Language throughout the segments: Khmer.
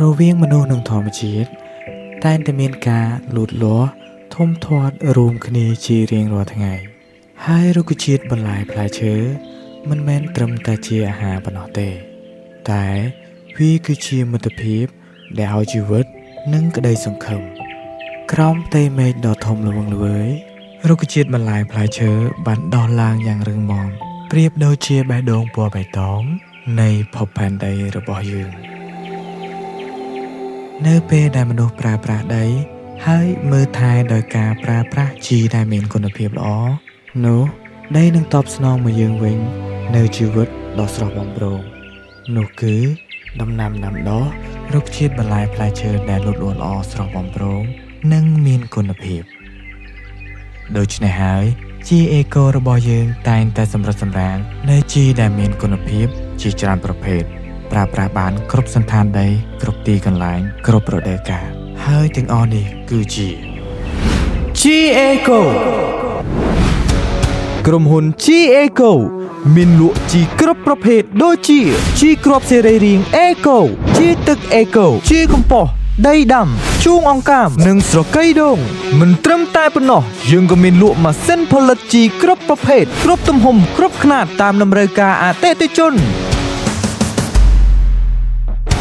រវាងមនុស្សនិងធម្មជាតិតែងតែមានការលូតលាស់ធំធាត់រួមគ្នាជារៀងរាល់ថ្ងៃហើយរុក្ខជាតិបន្លែផ្លែឈើមិនមែនត្រឹមតែជាអាហារប៉ុណ្ណោះទេតែវាគឺជាមិត្តភាពដែលឲ្យជីវិតនិងក្តីសង្ឃឹមក្រោមផ្ទៃមេឃដ៏ធំល្វឹងល្វើយរុក្ខជាតិបន្លែផ្លែឈើបានដុះឡើងយ៉ាងរឹងមាំប្រៀបដូចជាបេះដូងពណ៌បៃតងនៃភពផែនដីរបស់យើងនៅពេលដែលមនុស្សប្រើប្រាស់ដីហើយមើលថែដោយការប្រើប្រាស់ជីដែលមានគុណភាពល្អនោះដីនឹងតបស្នងមកយើងវិញនៅជីវិតដ៏ស្រស់បំព្រងនោះគឺដំណាំដាំដុះរុក្ខជាតិបន្លែផ្លែឈើដែលលូតលាស់ល្អស្រស់បំព្រងនិងមានគុណភាពដូច្នេះហើយជីអេកូរបស់យើងតែងតែសម្រិតសម្រាំងនៅជីដែលមានគុណភាពជាច្រើនប្រភេទប្រើប្រាស់បានគ្រប់សន្តានដីគ្រប់ទីកន្លែងគ្រប់រដូវកាលហើយទាំងអស់នេះគឺជា G-Eco ក្រុមហ៊ុន G-Eco មានលក់ជីគ្រប់ប្រភេទដូចជាជីគ្រាប់សេរីរាង្គ Eco ជីទឹក Eco ជីកំប៉ុស្តដីដាំជូងអង្កាមនិងស្រកីដូងមិនត្រឹមតែប៉ុណ្ណោះយើងក៏មានលក់ម៉ាស៊ីនផលិតជីគ្រប់ប្រភេទគ្រប់ទំហំគ្រប់ខ្នាតតាមតម្រូវការអតិថិជន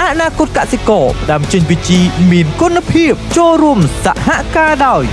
អនាគតកសិករផ្ដើមចេញពីជីមានគុណភាពចូលរួមសហការដោយ